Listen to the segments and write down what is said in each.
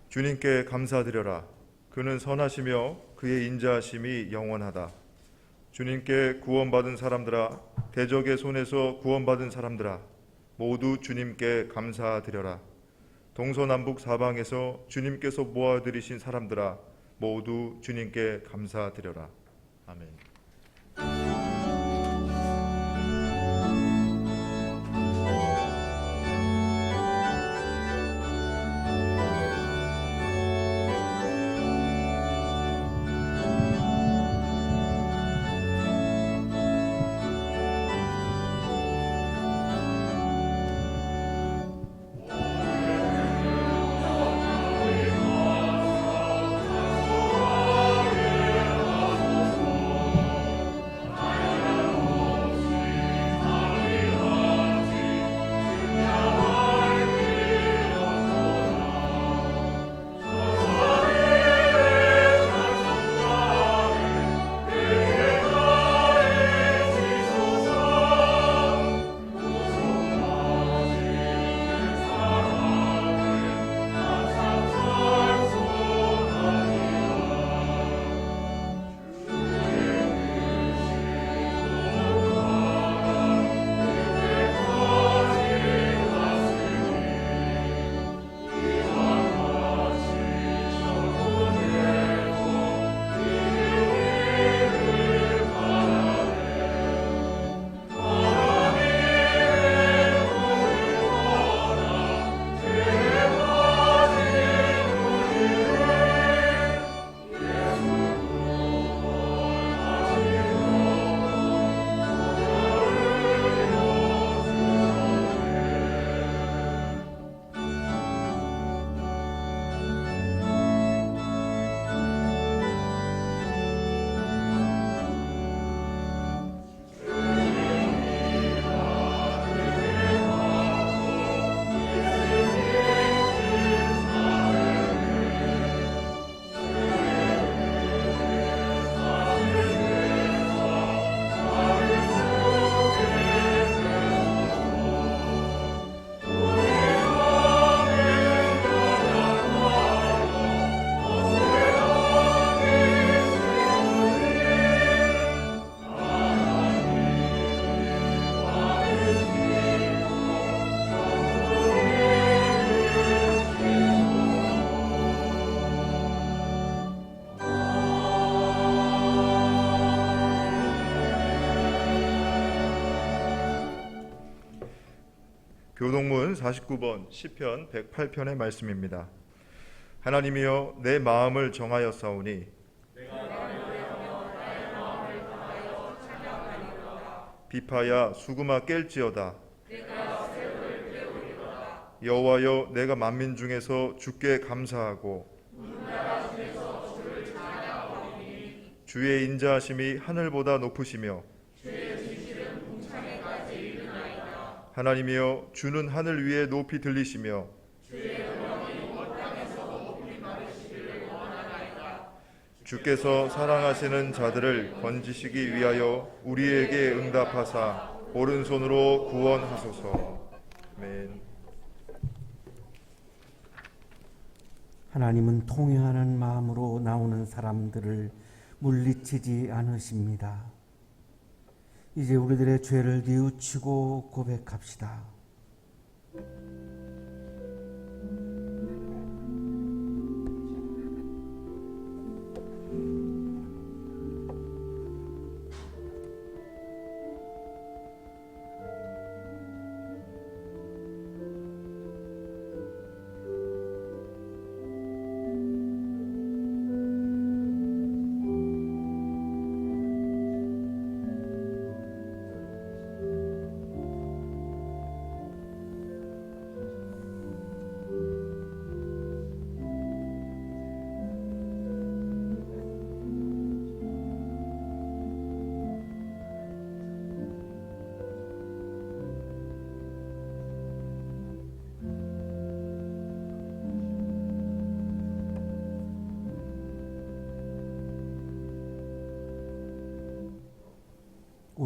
주님께 감사드려라. 그는 선하시며 그의 인자하심이 영원하다. 주님께 구원받은 사람들아, 대적의 손에서 구원받은 사람들아, 모두 주님께 감사드려라. 동서남북 사방에서 주님께서 모아들이신 사람들아, 모두 주님께 감사드려라. 아멘. 교동문 49번 시편 108편의 말씀입니다. 하나님이여 내 마음을 정하여 싸우니 비파야 수구마 깰지어다. 여호와여 내가 만민 중에서 주께 감사하고 주의 인자하심이 하늘보다 높으시며 하나님이여 주는 하늘 위에 높이 들리시며 주께서 사랑하시는 자들을 건지시기 위하여 우리에게 응답하사 오른손으로 구원하소서. 아멘. 하나님은 통회하는 마음으로 나오는 사람들을 물리치지 않으십니다. 이제 우리들의 죄를 뉘우치고 고백합시다.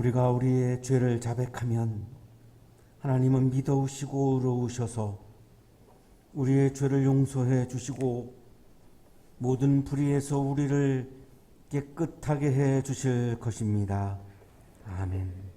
우리가 우리의 죄를 자백하면 하나님은 믿어오시고 의로우셔서 우리의 죄를 용서해 주시고 모든 불의에서 우리를 깨끗하게 해 주실 것입니다. 아멘.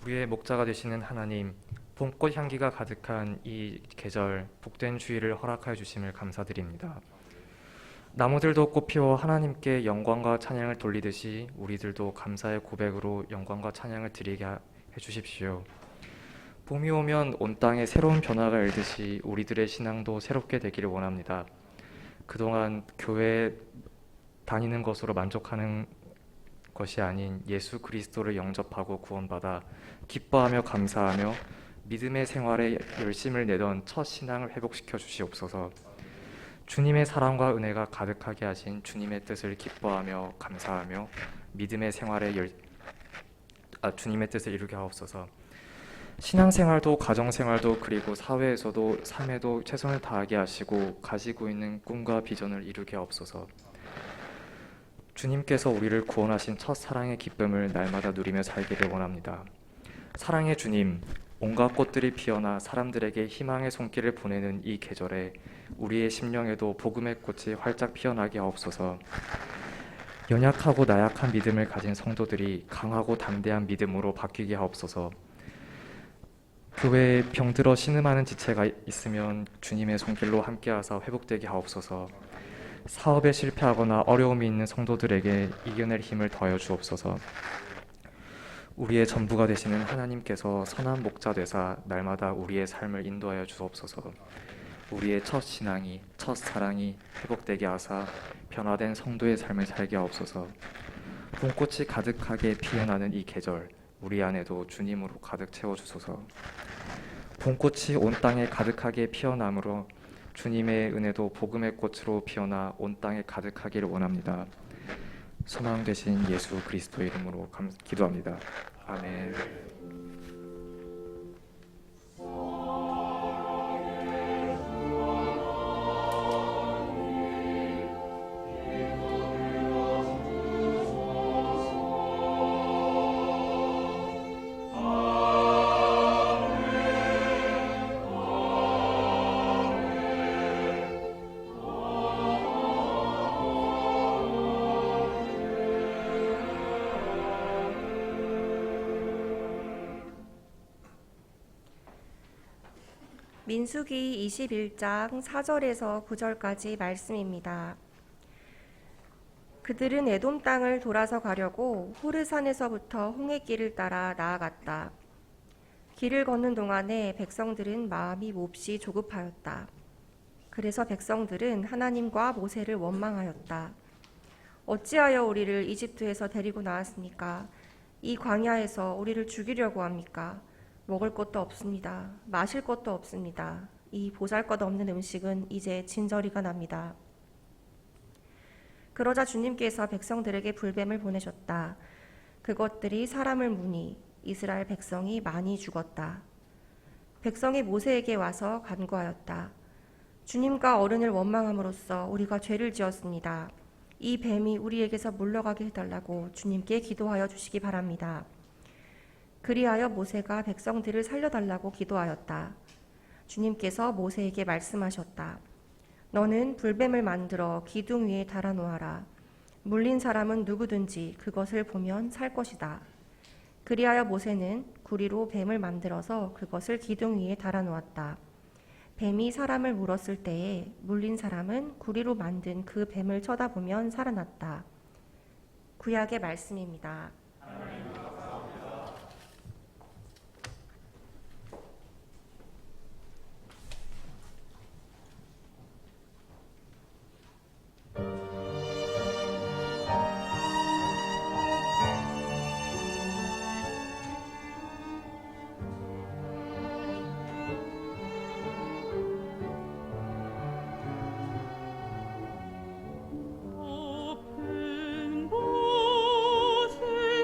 우리의 목자가 되시는 하나님, 봄꽃 향기가 가득한 이 계절 복된 주의를 허락하여 주심을 감사드립니다. 나무들도 꽃피워 하나님께 영광과 찬양을 돌리듯이 우리들도 감사의 고백으로 영광과 찬양을 드리게 해주십시오. 봄이 오면 온 땅에 새로운 변화가 일듯이 우리들의 신앙도 새롭게 되기를 원합니다. 그동안 교회 다니는 것으로 만족하는 것이 아닌 예수 그리스도를 영접하고 구원받아 기뻐하며 감사하며 믿음의 생활에 열심을 내던 첫 신앙을 회복시켜 주시옵소서. 주님의 사랑과 은혜가 가득하게 하신 주님의 뜻을 기뻐하며 감사하며 믿음의 생활에 주님의 뜻을 이루게 하옵소서. 신앙생활도 가정생활도 그리고 사회에서도 삶에도 최선을 다하게 하시고 가지고 있는 꿈과 비전을 이루게 하옵소서. 주님께서 우리를 구원하신 첫 사랑의 기쁨을 날마다 누리며 살기를 원합니다. 사랑의 주님, 온갖 꽃들이 피어나 사람들에게 희망의 손길을 보내는 이 계절에 우리의 심령에도 복음의 꽃이 활짝 피어나게 하옵소서. 연약하고 나약한 믿음을 가진 성도들이 강하고 담대한 믿음으로 바뀌게 하옵소서. 교회에 병들어 신음하는 지체가 있으면 주님의 손길로 함께하사 회복되게 하옵소서. 사업에 실패하거나 어려움이 있는 성도들에게 이겨낼 힘을 더하여 주옵소서. 우리의 전부가 되시는 하나님께서 선한 목자 되사 날마다 우리의 삶을 인도하여 주옵소서. 우리의 첫 신앙이, 첫 사랑이 회복되게 하사 변화된 성도의 삶을 살게 하옵소서. 봄꽃이 가득하게 피어나는 이 계절, 우리 안에도 주님으로 가득 채워주소서. 봄꽃이 온 땅에 가득하게 피어나므로 주님의 은혜도 복음의 꽃으로 피어나 온 땅에 가득하기를 원합니다. 소망 되신 예수 그리스도 이름으로 기도합니다. 아멘. 민수기 21장 4절에서 9절까지 말씀입니다. 그들은 에돔 땅을 돌아서 가려고 호르산에서부터 홍해길을 따라 나아갔다. 길을 걷는 동안에 백성들은 마음이 몹시 조급하였다. 그래서 백성들은 하나님과 모세를 원망하였다. 어찌하여 우리를 이집트에서 데리고 나왔습니까? 이 광야에서 우리를 죽이려고 합니까? 먹을 것도 없습니다. 마실 것도 없습니다. 이 보잘것없는 음식은 이제 진저리가 납니다. 그러자 주님께서 백성들에게 불뱀을 보내셨다. 그것들이 사람을 무니 이스라엘 백성이 많이 죽었다. 백성이 모세에게 와서 간구하였다. 주님과 어른을 원망함으로써 우리가 죄를 지었습니다. 이 뱀이 우리에게서 물러가게 해달라고 주님께 기도하여 주시기 바랍니다. 그리하여 모세가 백성들을 살려달라고 기도하였다. 주님께서 모세에게 말씀하셨다. 너는 불뱀을 만들어 기둥 위에 달아놓아라. 물린 사람은 누구든지 그것을 보면 살 것이다. 그리하여 모세는 구리로 뱀을 만들어서 그것을 기둥 위에 달아놓았다. 뱀이 사람을 물었을 때에 물린 사람은 구리로 만든 그 뱀을 쳐다보면 살아났다. 구약의 말씀입니다. 높은 곳을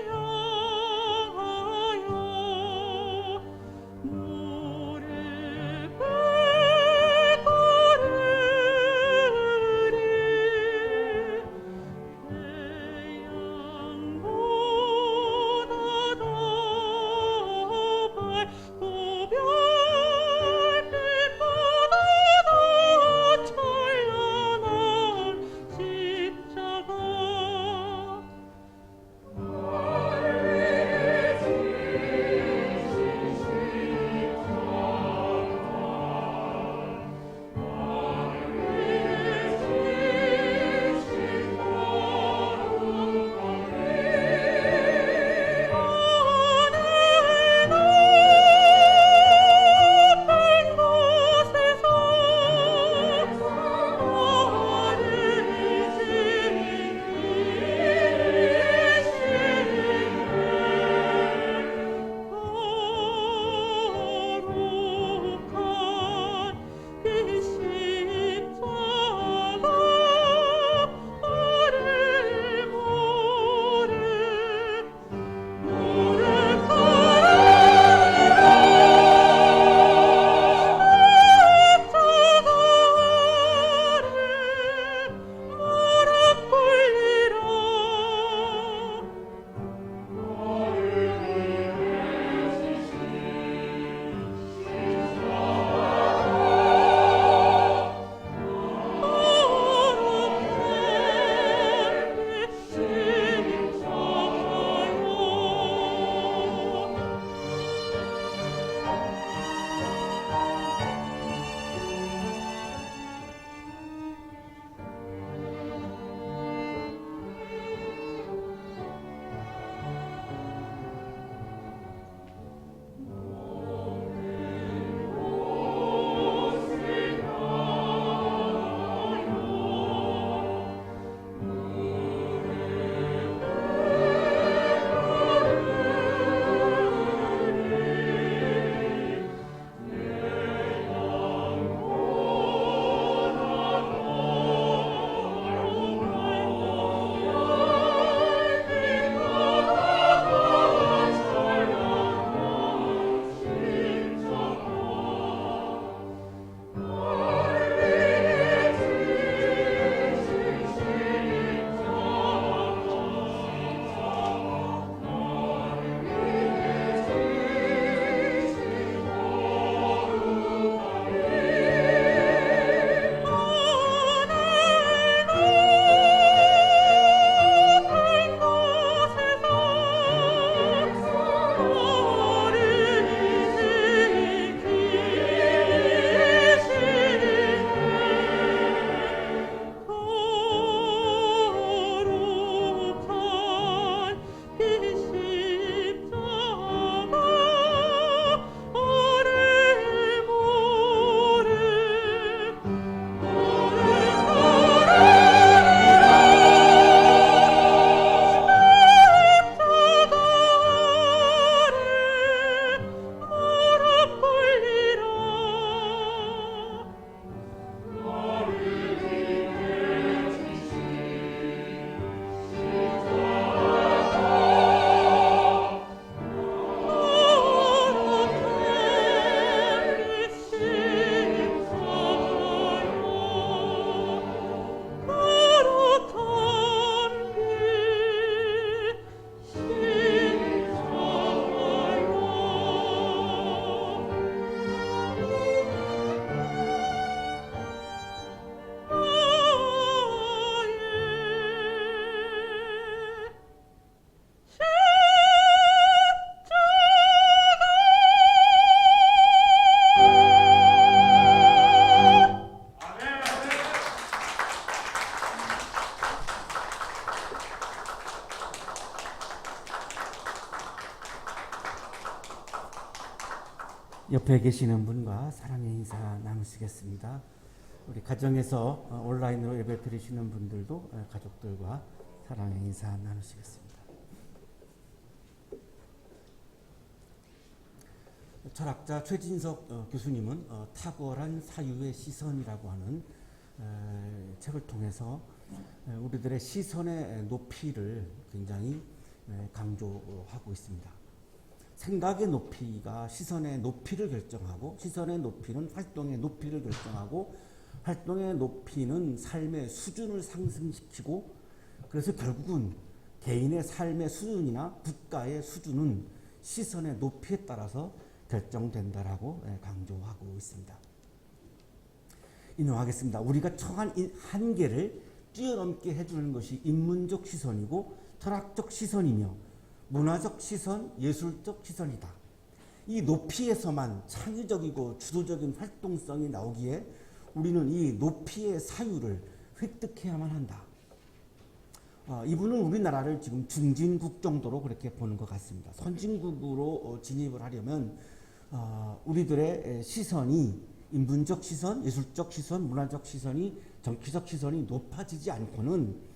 옆에 계시는 분과 사랑의 인사 나누시겠습니다. 우리 가정에서 온라인으로 예배 드리시는 분들도 가족들과 사랑의 인사 나누시겠습니다. 철학자 최진석 교수님은 탁월한 사유의 시선이라고 하는 책을 통해서 우리들의 시선의 높이를 굉장히 강조하고 있습니다. 생각의 높이가 시선의 높이를 결정하고, 시선의 높이는 활동의 높이를 결정하고, 활동의 높이는 삶의 수준을 상승시키고, 그래서 결국은 개인의 삶의 수준이나 국가의 수준은 시선의 높이에 따라서 결정된다라고 강조하고 있습니다. 인용하겠습니다. 우리가 처한 한계를 뛰어넘게 해주는 것이 인문적 시선이고 철학적 시선이며 문화적 시선, 예술적 시선이다. 이 높이에서만 창의적이고 주도적인 활동성이 나오기에 우리는 이 높이의 사유를 획득해야만 한다. 이분은 우리나라를 지금 중진국 정도로 그렇게 보는 것 같습니다. 선진국으로 진입을 하려면 우리들의 시선이 인문적 시선, 예술적 시선, 문화적 시선이, 정치적 시선이 높아지지 않고는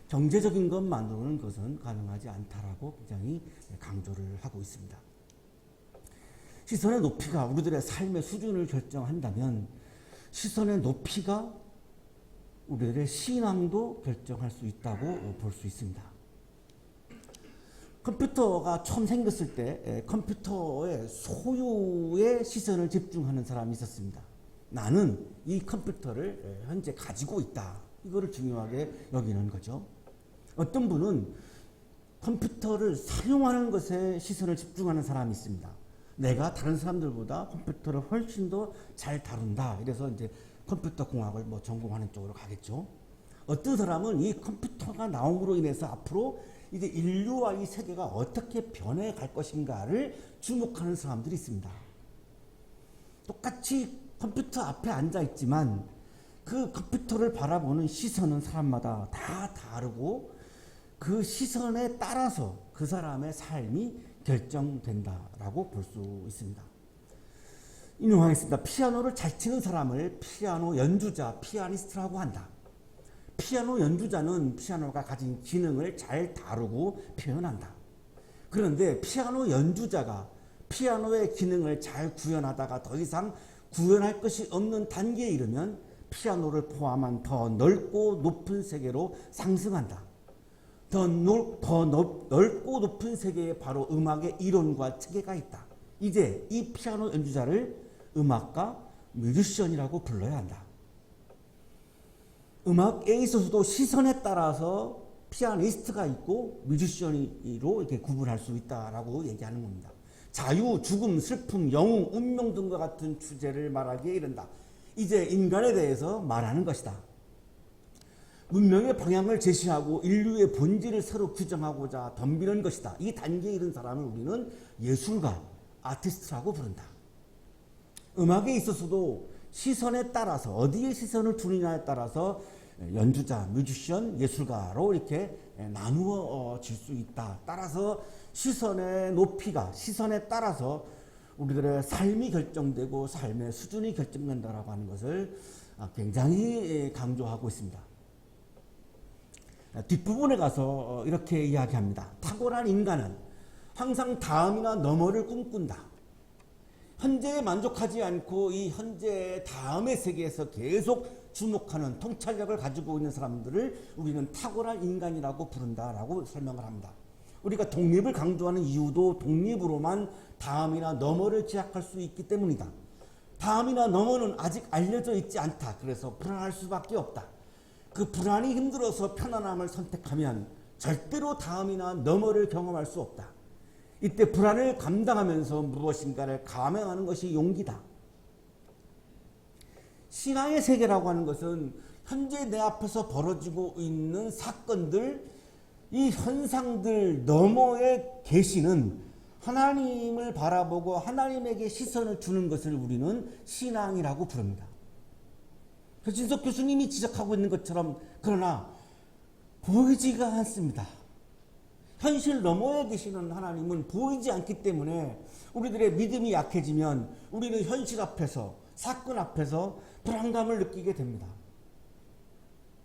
경제적인 것만으로는 그것은 가능하지 않다라고 굉장히 강조를 하고 있습니다. 시선의 높이가 우리들의 삶의 수준을 결정한다면 시선의 높이가 우리들의 신앙도 결정할 수 있다고 볼 수 있습니다. 컴퓨터가 처음 생겼을 때 컴퓨터의 소유에 시선을 집중하는 사람이 있었습니다. 나는 이 컴퓨터를 현재 가지고 있다. 이거를 중요하게 여기는 거죠. 어떤 분은 컴퓨터를 사용하는 것에 시선을 집중하는 사람이 있습니다. 내가 다른 사람들보다 컴퓨터를 훨씬 더 잘 다룬다. 이래서 이제 컴퓨터 공학을 전공하는 쪽으로 가겠죠. 어떤 사람은 이 컴퓨터가 나옴으로 인해서 앞으로 이제 인류와 이 세계가 어떻게 변해갈 것인가를 주목하는 사람들이 있습니다. 똑같이 컴퓨터 앞에 앉아 있지만 그 컴퓨터를 바라보는 시선은 사람마다 다 다르고 그 시선에 따라서 그 사람의 삶이 결정된다라고 볼 수 있습니다. 인용하겠습니다. 피아노를 잘 치는 사람을 피아노 연주자, 피아니스트라고 한다. 피아노 연주자는 피아노가 가진 기능을 잘 다루고 표현한다. 그런데 피아노 연주자가 피아노의 기능을 잘 구현하다가 더 이상 구현할 것이 없는 단계에 이르면 피아노를 포함한 더 넓고 높은 세계로 상승한다. 더 넓고 높은 세계에 바로 음악의 이론과 체계가 있다. 이제 이 피아노 연주자를 음악가, 뮤지션이라고 불러야 한다. 음악에 있어서도 시선에 따라서 피아니스트가 있고 뮤지션으로 이렇게 구분할 수 있다라고 얘기하는 겁니다. 자유, 죽음, 슬픔, 영웅, 운명 등과 같은 주제를 말하기에 이른다. 이제 인간에 대해서 말하는 것이다. 문명의 방향을 제시하고 인류의 본질을 새로 규정하고자 덤비는 것이다. 이 단계에 이른 사람을 우리는 예술가, 아티스트라고 부른다. 음악에 있어서도 시선에 따라서 어디에 시선을 두느냐에 따라서 연주자, 뮤지션, 예술가로 이렇게 나누어질 수 있다. 따라서 시선의 높이가 시선에 따라서 우리들의 삶이 결정되고 삶의 수준이 결정된다라고 하는 것을 굉장히 강조하고 있습니다. 뒷부분에 가서 이렇게 이야기합니다. 탁월한 인간은 항상 다음이나 너머를 꿈꾼다. 현재에 만족하지 않고 이 현재의 다음의 세계에서 계속 주목하는 통찰력을 가지고 있는 사람들을 우리는 탁월한 인간이라고 부른다라고 설명을 합니다. 우리가 독립을 강조하는 이유도 독립으로만 다음이나 너머를 제약할 수 있기 때문이다. 다음이나 너머는 아직 알려져 있지 않다. 그래서 불안할 수밖에 없다. 그 불안이 힘들어서 편안함을 선택하면 절대로 다음이나 너머를 경험할 수 없다. 이때 불안을 감당하면서 무엇인가를 감행하는 것이 용기다. 신앙의 세계라고 하는 것은 현재 내 앞에서 벌어지고 있는 사건들, 이 현상들 너머에 계시는 하나님을 바라보고 하나님에게 시선을 주는 것을 우리는 신앙이라고 부릅니다. 최진석 교수님이 지적하고 있는 것처럼 그러나 보이지가 않습니다. 현실 너머에 계시는 하나님은 보이지 않기 때문에 우리들의 믿음이 약해지면 우리는 현실 앞에서, 사건 앞에서 불안감을 느끼게 됩니다.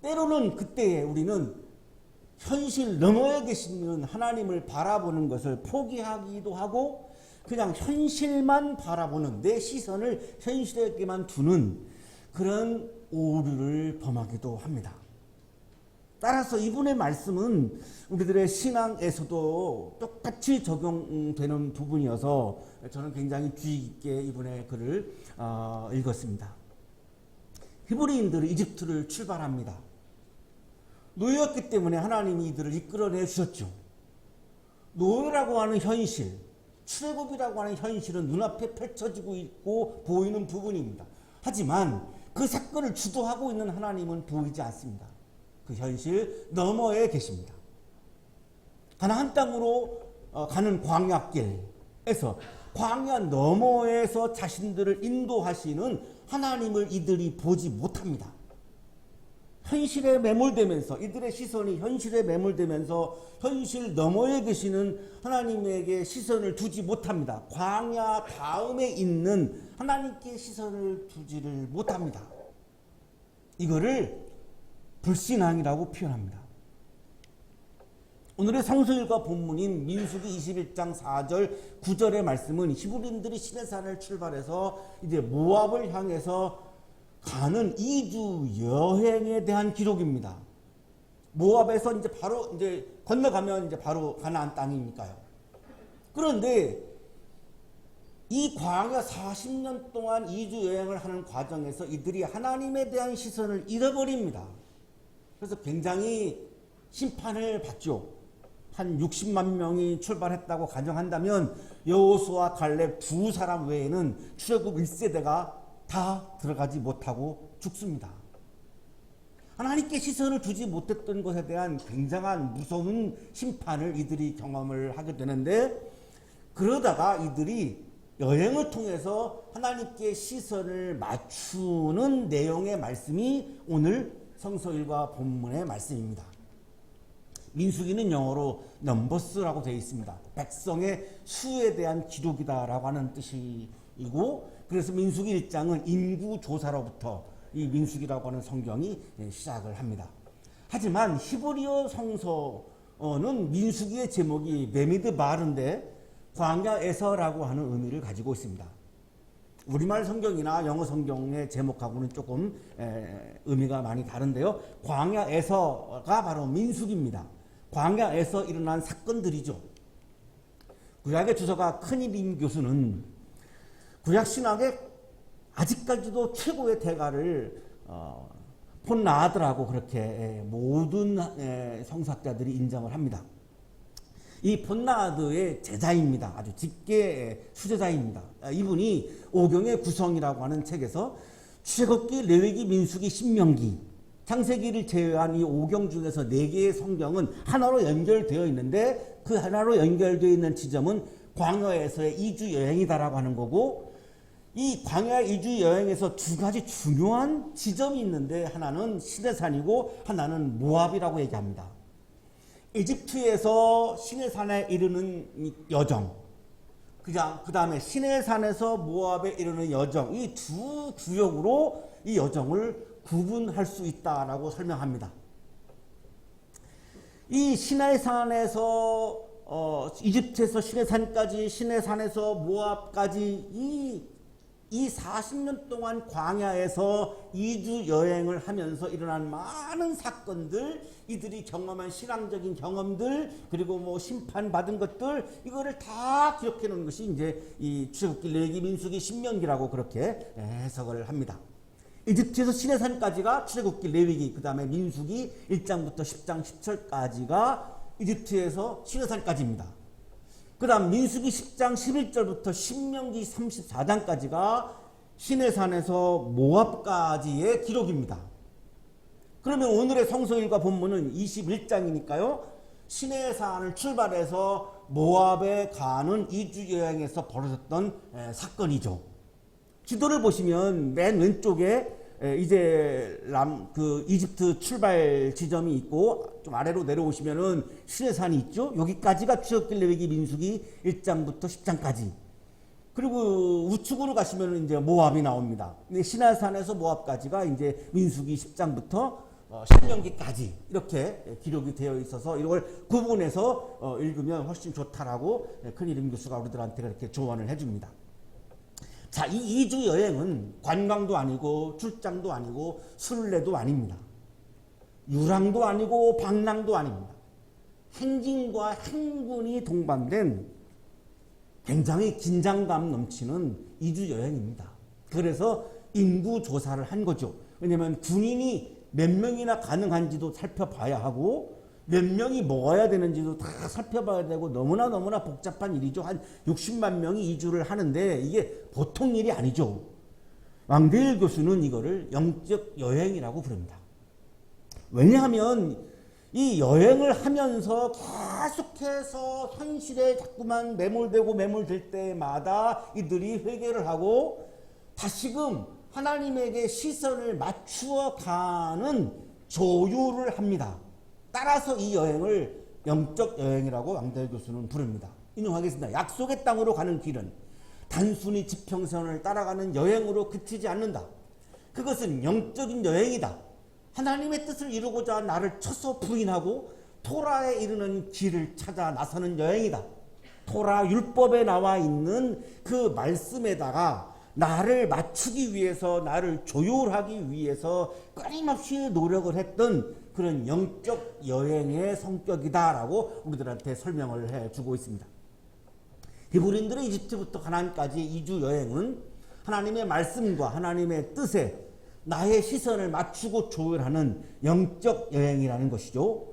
때로는 그때에 우리는 현실 너머에 계시는 하나님을 바라보는 것을 포기하기도 하고 그냥 현실만 바라보는, 내 시선을 현실에게만 두는 그런 오류를 범하기도 합니다. 따라서 이분의 말씀은 우리들의 신앙에서도 똑같이 적용되는 부분이어서 저는 굉장히 주의 깊게 이분의 글을 읽었습니다. 히브리인들은 이집트를 출발합니다. 노예였기 때문에 하나님이 이들을 이끌어내 주셨죠. 노예라고 하는 현실, 출애굽이라고 하는 현실은 눈앞에 펼쳐지고 있고 보이는 부분입니다. 하지만 그 사건을 주도하고 있는 하나님은 보이지 않습니다. 그 현실 너머에 계십니다. 가나안 땅으로 가는 광야길에서, 광야 너머에서 자신들을 인도하시는 하나님을 이들이 보지 못합니다. 현실에 매몰되면서, 이들의 시선이 현실에 매몰되면서 현실 너머에 계시는 하나님에게 시선을 두지 못합니다. 광야 다음에 있는 하나님께 시선을 두지를 못합니다. 이거를 불신앙이라고 표현합니다. 오늘의 성서일과 본문인 민수기 21장 4절 9절의 말씀은 히브리인들이 시내산을 출발해서 이제 모압을 향해서 가는 2주 여행에 대한 기록입니다. 모압에서 이제 바로 이제 건너가면 이제 바로 가나안 땅이니까요. 그런데 이 광야 40년 동안 2주 여행을 하는 과정에서 이들이 하나님에 대한 시선을 잃어버립니다. 그래서 굉장히 심판을 받죠. 한 60만 명이 출발했다고 가정한다면 여호수아 갈렙 두 사람 외에는 출애굽 1세대가 다 들어가지 못하고 죽습니다. 하나님께 시선을 두지 못했던 것에 대한 굉장한 무서운 심판을 이들이 경험을 하게 되는데, 그러다가 이들이 여행을 통해서 하나님께 시선을 맞추는 내용의 말씀이 오늘 성서일과 본문의 말씀입니다. 민수기는 영어로 넘버스라고 되어 있습니다. 백성의 수에 대한 기록이다라고 하는 뜻이고, 그래서 민수기 1장은 인구조사로부터 이 민수기라고 하는 성경이 시작을 합니다. 하지만 히브리어 성서는 민수기의 제목이 베미드바르인데 광야에서라고 하는 의미를 가지고 있습니다. 우리말 성경이나 영어 성경의 제목하고는 조금 의미가 많이 다른데요. 광야에서가 바로 민수기입니다. 광야에서 일어난 사건들이죠. 구약의 주석가 크니빈 교수는 구약신학의 아직까지도 최고의 대가를 폰 라하드라고 그렇게 모든 성사학자들이 인정을 합니다. 이 폰 라하드의 제자입니다. 아주 직계 수제자입니다. 이분이 오경의 구성이라고 하는 책에서 출애굽기, 레위기, 민수기, 신명기, 창세기를 제외한 이 5경 중에서 4개의 성경은 하나로 연결되어 있는데, 그 하나로 연결되어 있는 지점은 광야에서의 2주 여행이다라고 하는 거고, 이 광야 2주 여행에서 두 가지 중요한 지점이 있는데, 하나는 시내산이고 하나는 모압이라고 얘기합니다. 이집트에서 시내산에 이르는 여정, 그 다음에 시내산에서 모압에 이르는 여정, 이 두 구역으로 이 여정을 구분할 수 있다라고 설명합니다. 이 시내산에서 이집트에서 시내산까지, 시내산에서 모압까지 이 40년 동안 광야에서 2주 여행을 하면서 일어난 많은 사건들, 이들이 경험한 신앙적인 경험들, 그리고 뭐 심판받은 것들, 이거를 다 기록해 놓은 것이 이제 이 출애굽기, 레위기, 민수기, 신명기라고 그렇게 해석을 합니다. 이집트에서 시내산까지가 출애굽기, 레위기, 그 다음에 민수기 1장부터 10장 10절까지가 이집트에서 시내산까지입니다. 그 다음 민수기 10장 11절부터 신명기 34장까지가 시내산에서 모압까지의 기록입니다. 그러면 오늘의 성서일과 본문은 21장이니까요. 시내산을 출발해서 모압에 가는 2주 여행에서 벌어졌던 사건이죠. 지도를 보시면 맨 왼쪽에 이제 그 이집트 출발 지점이 있고 좀 아래로 내려오시면은 시내산이 있죠. 여기까지가 출애굽기 민수기 1장부터 10장까지. 그리고 우측으로 가시면은 이제 모압이 나옵니다. 근데 시내산에서 모압까지가 이제 민수기 10장부터 신명기까지 이렇게 기록이 되어 있어서 이걸 구분해서 읽으면 훨씬 좋다라고 큰이름 교수가 우리들한테 그렇게 조언을 해줍니다. 자, 이 2주 여행은 관광도 아니고 출장도 아니고 순례도 아닙니다. 유랑도 아니고 방랑도 아닙니다. 행진과 행군이 동반된 굉장히 긴장감 넘치는 2주 여행입니다. 그래서 인구 조사를 한 거죠. 왜냐하면 군인이 몇 명이나 가능한지도 살펴봐야 하고 몇 명이 먹어야 되는지도 다 살펴봐야 되고 너무나 복잡한 일이죠. 한 60만 명이 이주를 하는데 이게 보통 일이 아니죠. 왕대일 교수는 이거를 영적 여행이라고 부릅니다. 왜냐하면 이 여행을 하면서 계속해서 현실에 자꾸만 매몰될 때마다 이들이 회개를 하고 다시금 하나님에게 시선을 맞추어 가는 조율을 합니다. 따라서 이 여행을 영적 여행이라고 왕대일 교수는 부릅니다. 인용하겠습니다. 약속의 땅으로 가는 길은 단순히 지평선을 따라가는 여행으로 그치지 않는다. 그것은 영적인 여행이다. 하나님의 뜻을 이루고자 나를 쳐서 부인하고 토라에 이르는 길을 찾아 나서는 여행이다. 토라 율법에 나와 있는 그 말씀에다가 나를 맞추기 위해서 나를 조율하기 위해서 끊임없이 노력을 했던 그런 영적 여행의 성격이다라고 우리들한테 설명을 해주고 있습니다. 히브리인들의 이집트부터 가나안까지의 2주 여행은 하나님의 말씀과 하나님의 뜻에 나의 시선을 맞추고 조율하는 영적 여행이라는 것이죠.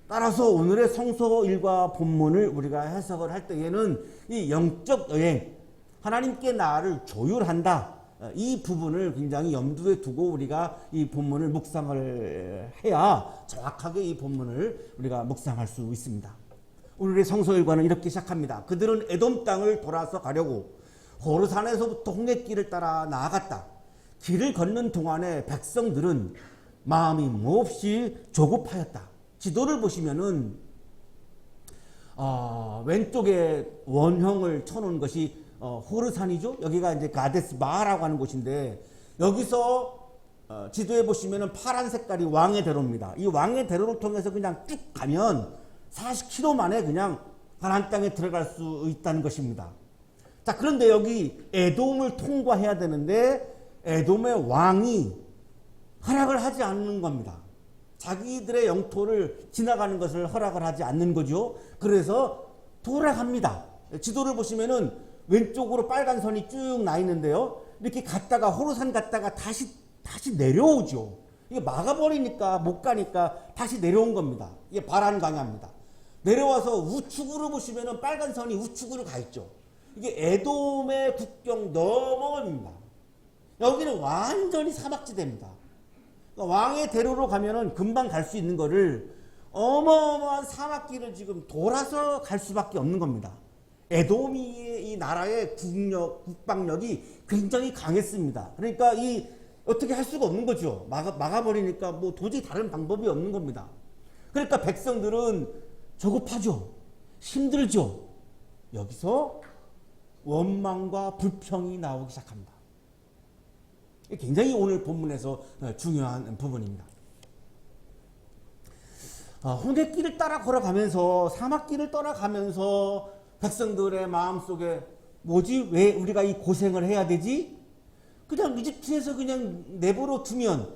따라서 오늘의 성서 일과 본문을 우리가 해석을 할 때에는 이 영적 여행, 하나님께 나를 조율한다. 이 부분을 굉장히 염두에 두고 우리가 이 본문을 묵상을 해야 정확하게 이 본문을 우리가 묵상할 수 있습니다. 오늘의 성서일과는 이렇게 시작합니다. 그들은 에돔 땅을 돌아서 가려고 호르산에서부터 홍해길을 따라 나아갔다. 길을 걷는 동안에 백성들은 마음이 몹시 조급하였다. 지도를 보시면은 왼쪽에 원형을 쳐놓은 것이 호르산이죠. 여기가 이제 가데스 마라고 하는 곳인데 여기서 지도에 보시면은 파란 색깔이 왕의 대로입니다. 이 왕의 대로를 통해서 그냥 쭉 가면 40km 만에 그냥 가나안 땅에 들어갈 수 있다는 것입니다. 자, 그런데 여기 에돔을 통과해야 되는데 에돔의 왕이 허락을 하지 않는 겁니다. 자기들의 영토를 지나가는 것을 허락을 하지 않는 거죠. 그래서 돌아갑니다. 지도를 보시면은 왼쪽으로 빨간 선이 쭉 나 있는데요. 이렇게 갔다가 호르산 갔다가 다시 내려오죠. 이게 막아버리니까 못 가니까 다시 내려온 겁니다. 이게 바란 강야입니다. 내려와서 우측으로 보시면은 빨간 선이 우측으로 가 있죠. 이게 에돔의 국경 너머입니다. 여기는 완전히 사막지대입니다. 그러니까 왕의 대로로 가면은 금방 갈 수 있는 거를 어마어마한 사막길을 지금 돌아서 갈 수밖에 없는 겁니다. 에돔이 이 나라의 국방력이 굉장히 강했습니다. 그러니까 어떻게 할 수가 없는 거죠. 막아버리니까 뭐 도저히 다른 방법이 없는 겁니다. 그러니까 백성들은 조급하죠. 힘들죠. 여기서 원망과 불평이 나오기 시작합니다. 굉장히 오늘 본문에서 중요한 부분입니다. 홍해길을 따라 걸어가면서 사막길을 떠나가면서 백성들의 마음속에 뭐지? 왜 우리가 이 고생을 해야 되지? 그냥 이집트에서 그냥 내버려 두면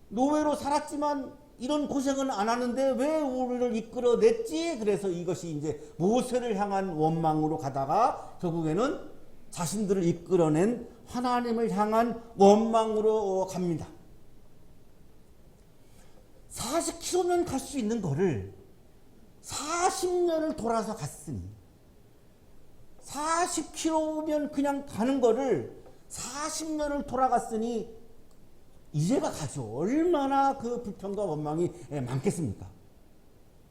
노예로 살았지만 이런 고생은 안 하는데 왜 우리를 이끌어냈지? 그래서 이것이 이제 모세를 향한 원망으로 가다가 결국에는 자신들을 이끌어낸 하나님을 향한 원망으로 갑니다. 40km면 갈 수 있는 거를 40년을 돌아서 갔으니 40km면 그냥 가는 거를 40년을 돌아갔으니 이제가 가죠. 얼마나 그 불평과 원망이 많겠습니까?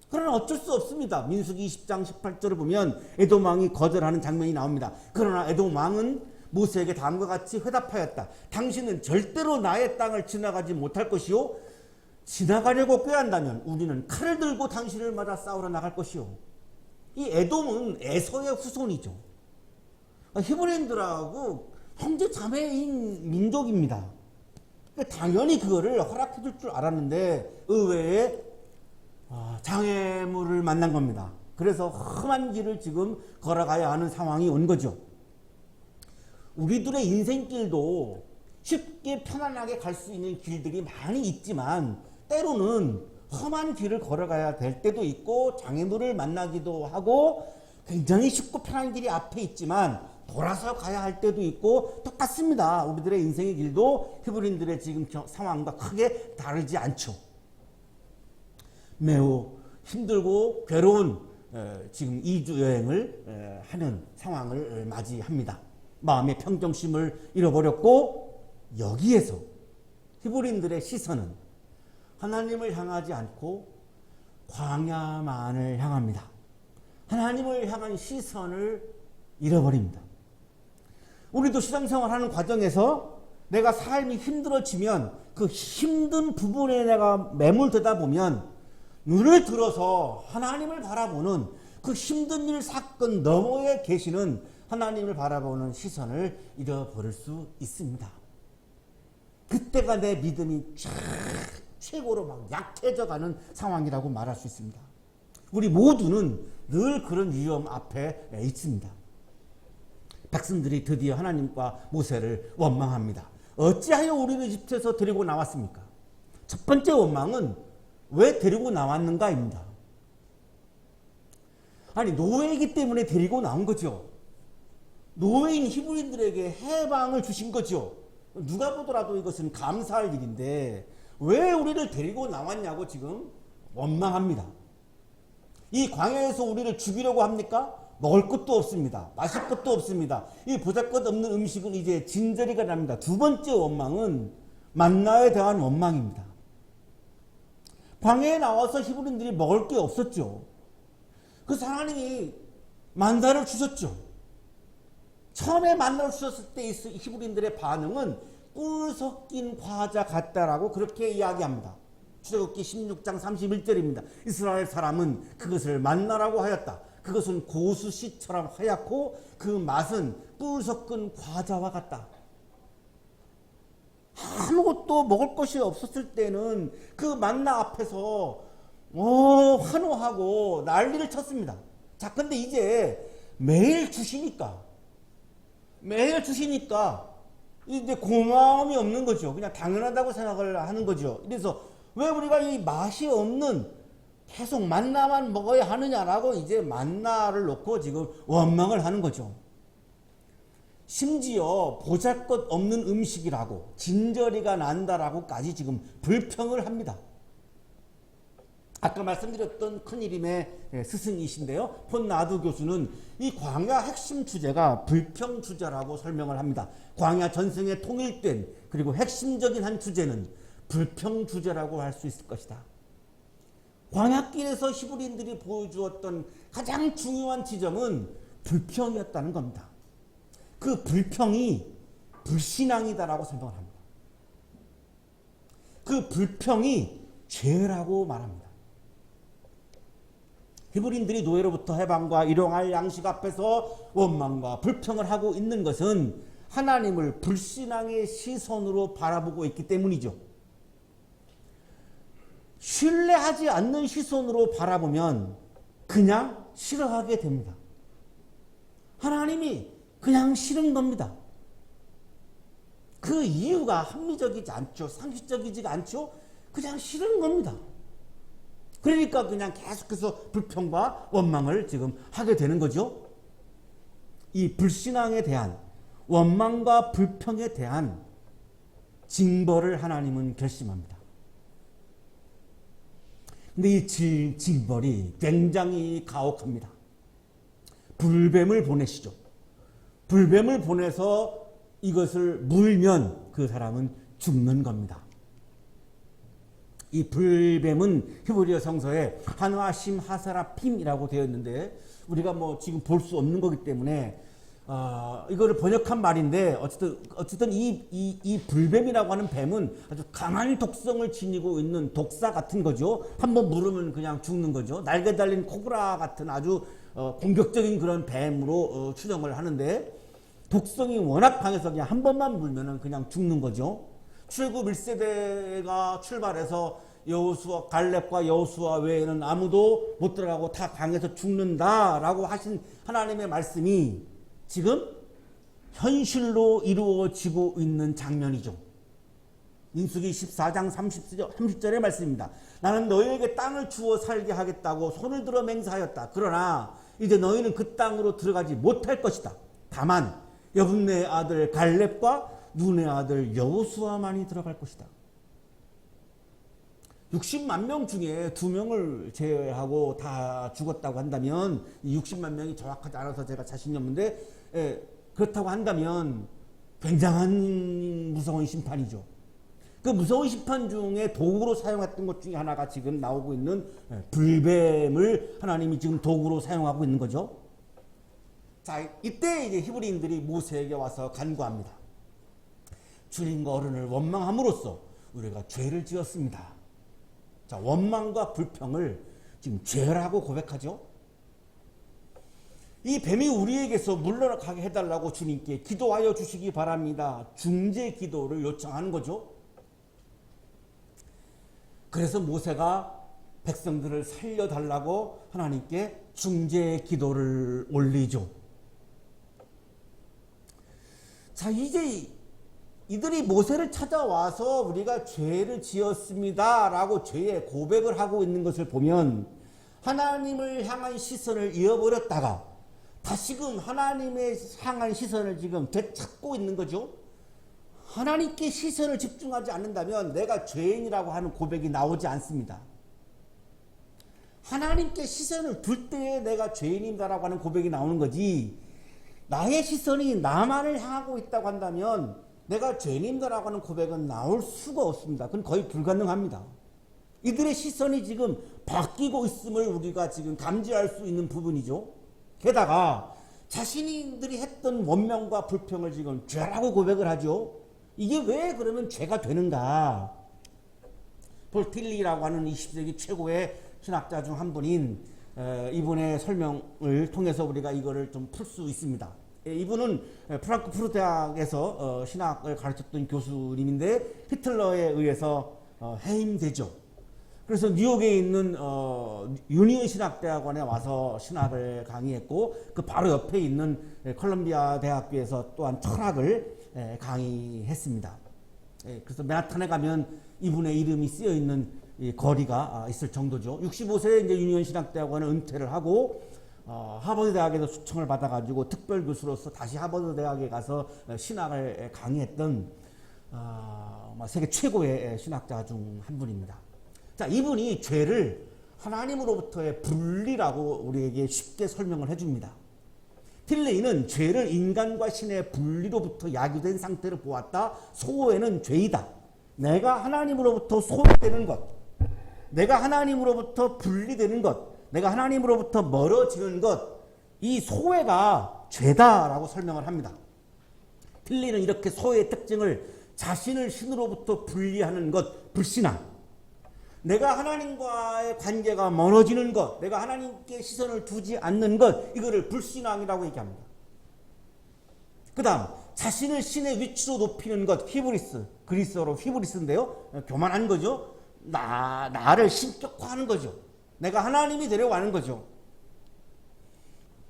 그러나 어쩔 수 없습니다. 민수기 20장 18절을 보면 에돔 왕이 거절하는 장면이 나옵니다. 그러나 에돔 왕은 모세에게 다음과 같이 회답하였다. 당신은 절대로 나의 땅을 지나가지 못할 것이요, 지나가려고 꾀한다면 우리는 칼을 들고 당신을 맞아 싸우러 나갈 것이요. 이 에돔은 에서의 후손이죠. 히브리인들하고 형제 자매인 민족입니다. 당연히 그거를 허락해 줄 줄 알았는데 의외에 장애물을 만난 겁니다. 그래서 험한 길을 지금 걸어가야 하는 상황이 온 거죠. 우리들의 인생길도 쉽게 편안하게 갈 수 있는 길들이 많이 있지만 때로는 험한 길을 걸어가야 될 때도 있고 장애물을 만나기도 하고 굉장히 쉽고 편한 길이 앞에 있지만 돌아서 가야 할 때도 있고 똑같습니다. 우리들의 인생의 길도 히브리인들의 지금 상황과 크게 다르지 않죠. 매우 힘들고 괴로운 지금 2주 여행을 하는 상황을 맞이합니다. 마음의 평정심을 잃어버렸고 여기에서 히브리인들의 시선은 하나님을 향하지 않고 광야만을 향합니다. 하나님을 향한 시선을 잃어버립니다. 우리도 신앙생활하는 과정에서 내가 삶이 힘들어지면 그 힘든 부분에 내가 매몰되다 보면 눈을 들어서 하나님을 바라보는 그 힘든 일 사건 너머에 계시는 하나님을 바라보는 시선을 잃어버릴 수 있습니다. 그때가 내 믿음이 최고로 막 약해져가는 상황이라고 말할 수 있습니다. 우리 모두는 늘 그런 위험 앞에 있습니다. 백성들이 드디어 하나님과 모세를 원망합니다. 어찌하여 우리를 이집트에서 데리고 나왔습니까? 첫 번째 원망은 왜 데리고 나왔는가입니다. 아니, 노예이기 때문에 데리고 나온 거죠. 노예인 히브리인들에게 해방을 주신 거죠. 누가 보더라도 이것은 감사할 일인데 왜 우리를 데리고 나왔냐고 지금 원망합니다. 이 광야에서 우리를 죽이려고 합니까? 먹을 것도 없습니다. 마실 것도 없습니다. 이 보잘것없는 음식은 이제 진저리가 납니다. 두 번째 원망은 만나에 대한 원망입니다. 광야에 나와서 히브리인들이 먹을 게 없었죠. 그래서 하나님이 만나를 주셨죠. 처음에 만나를 주셨을 때 히브리인들의 반응은 꿀 섞인 과자 같다라고 그렇게 이야기합니다. 출애굽기 16장 31절입니다. 이스라엘 사람은 그것을 만나라고 하였다. 그것은 고수씨처럼 하얗고 그 맛은 꿀 섞은 과자와 같다. 아무것도 먹을 것이 없었을 때는 그 만나 앞에서 환호하고 난리를 쳤습니다. 자, 근데 이제 매일 주시니까 이제 고마움이 없는 거죠. 그냥 당연하다고 생각을 하는 거죠. 그래서 왜 우리가 이 맛이 없는 계속 만나만 먹어야 하느냐라고 이제 만나를 놓고 지금 원망을 하는 거죠. 심지어 보잘것없는 음식이라고 진저리가 난다라고까지 지금 불평을 합니다. 아까 말씀드렸던 큰이름의 스승이신데요. 폰나두 교수는 이 광야 핵심 주제가 불평 주제라고 설명을 합니다. 광야 전승에 통일된 그리고 핵심적인 한 주제는 불평 주제라고 할 수 있을 것이다. 광야길에서 히브리인들이 보여주었던 가장 중요한 지점은 불평이었다는 겁니다. 그 불평이 불신앙이다라고 생각을 합니다. 그 불평이 죄라고 말합니다. 히브리인들이 노예로부터 해방과 일용할 양식 앞에서 원망과 불평을 하고 있는 것은 하나님을 불신앙의 시선으로 바라보고 있기 때문이죠. 신뢰하지 않는 시선으로 바라보면 그냥 싫어하게 됩니다. 하나님이 그냥 싫은 겁니다. 그 이유가 합리적이지 않죠. 상식적이지 않죠. 그냥 싫은 겁니다. 그러니까 그냥 계속해서 불평과 원망을 지금 하게 되는 거죠. 이 불신앙에 대한 원망과 불평에 대한 징벌을 하나님은 결심합니다. 근데 이 징벌이 굉장히 가혹합니다. 불뱀을 보내시죠. 불뱀을 보내서 이것을 물면 그 사람은 죽는 겁니다. 이 불뱀은 히브리어 성서에 한화심 하사라핌이라고 되어 있는데 우리가 지금 볼 수 없는 거기 때문에 이거를 번역한 말인데 어쨌든 이 불뱀이라고 하는 뱀은 아주 강한 독성을 지니고 있는 독사 같은 거죠. 한번 물으면 그냥 죽는 거죠. 날개 달린 코브라 같은 아주 공격적인 그런 뱀으로 추정을 하는데 독성이 워낙 강해서 그냥 한 번만 물면은 그냥 죽는 거죠. 출애굽 1세대가 출발해서 여호수아 갈렙과 여호수아 외에는 아무도 못 들어가고 다 강해서 죽는다라고 하신 하나님의 말씀이 지금 현실로 이루어지고 있는 장면이죠. 민수기 14장 30절의 말씀입니다. 나는 너희에게 땅을 주어 살게 하겠다고 손을 들어 맹세하였다. 그러나 이제 너희는 그 땅으로 들어가지 못할 것이다. 다만 여분네의 아들 갈렙과 눈의 아들 여호수아만이 들어갈 것이다. 60만 명 중에 2명을 제외하고 다 죽었다고 한다면 이 60만 명이 정확하지 않아서 제가 자신이 없는데 그렇다고 한다면 굉장한 무서운 심판이죠. 그 무서운 심판 중에 도구로 사용했던 것 중에 하나가 지금 나오고 있는 불뱀을 하나님이 지금 도구로 사용하고 있는 거죠. 자, 이때 이제 히브리인들이 모세에게 와서 간구합니다. 주님과 어른을 원망함으로써 우리가 죄를 지었습니다. 자, 원망과 불평을 지금 죄라고 고백하죠. 이 뱀이 우리에게서 물러가게 해달라고 주님께 기도하여 주시기 바랍니다. 중재 기도를 요청하는 거죠. 그래서 모세가 백성들을 살려달라고 하나님께 중재 기도를 올리죠. 자, 이제 이들이 모세를 찾아와서 우리가 죄를 지었습니다 라고 죄의 고백을 하고 있는 것을 보면 하나님을 향한 시선을 잃어버렸다가 다시금 하나님의 향한 시선을 지금 되찾고 있는 거죠. 하나님께 시선을 집중하지 않는다면 내가 죄인이라고 하는 고백이 나오지 않습니다. 하나님께 시선을 둘 때에 내가 죄인이다라고 하는 고백이 나오는 거지, 나의 시선이 나만을 향하고 있다고 한다면 내가 죄인이다라고 하는 고백은 나올 수가 없습니다. 그건 거의 불가능합니다. 이들의 시선이 지금 바뀌고 있음을 우리가 지금 감지할 수 있는 부분이죠. 게다가 자신들이 했던 원망과 불평을 지금 죄라고 고백을 하죠. 이게 왜 그러면 죄가 되는가? 폴 틸리라고 하는 20세기 최고의 신학자 중 한 분인 이분의 설명을 통해서 우리가 이거를 좀 풀 수 있습니다. 이분은 프랑크푸르트 대학에서 신학을 가르쳤던 교수님인데 히틀러에 의해서 해임되죠. 그래서 뉴욕에 있는 유니온 신학대학원에 와서 신학을 강의했고 그 바로 옆에 있는 컬럼비아 대학교에서 또한 철학을 강의했습니다. 그래서 맨하탄에 가면 이분의 이름이 쓰여 있는 거리가 있을 정도죠. 65세에 이제 유니온 신학대학원을 은퇴를 하고 하버드 대학에서 초청을 받아가지고 특별 교수로서 다시 하버드 대학에 가서 신학을 강의했던 세계 최고의 신학자 중 한 분입니다. 자, 이분이 죄를 하나님으로부터의 분리라고 우리에게 쉽게 설명을 해줍니다. 틸레이는 죄를 인간과 신의 분리로부터 야기된 상태로 보았다. 소외는 죄이다. 내가 하나님으로부터 소외되는 것, 내가 하나님으로부터 분리되는 것, 내가 하나님으로부터 멀어지는 것, 이 소외가 죄다라고 설명을 합니다. 틸레이는 이렇게 소외의 특징을 자신을 신으로부터 분리하는 것, 불신앙, 내가 하나님과의 관계가 멀어지는 것, 내가 하나님께 시선을 두지 않는 것, 이거를 불신앙이라고 얘기합니다. 그 다음 자신을 신의 위치로 높이는 것, 히브리스, 그리스어로 히브리스인데요, 교만한 거죠. 나를 신격화하는 거죠. 내가 하나님이 되려고 하는 거죠.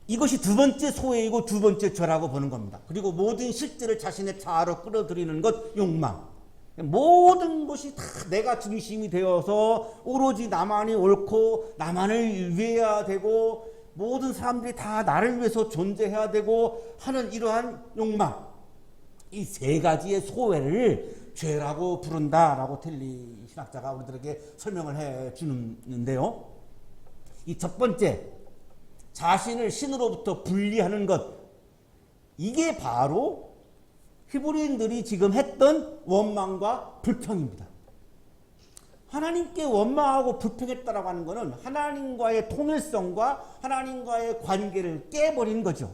이것이 두 번째 소외이고 두 번째 죄라고 보는 겁니다. 그리고 모든 실제를 자신의 자아로 끌어들이는 것, 욕망. 모든 것이 다 내가 중심이 되어서 오로지 나만이 옳고 나만을 위해야 되고 모든 사람들이 다 나를 위해서 존재해야 되고 하는 이러한 욕망, 이 세 가지의 소외를 죄라고 부른다라고 틸리 신학자가 우리들에게 설명을 해 주는데요. 이 첫 번째, 자신을 신으로부터 분리하는 것, 이게 바로 히브리인들이 지금 했던 원망과 불평입니다. 하나님께 원망하고 불평했다라고 하는 것은 하나님과의 통일성과 하나님과의 관계를 깨버린 거죠.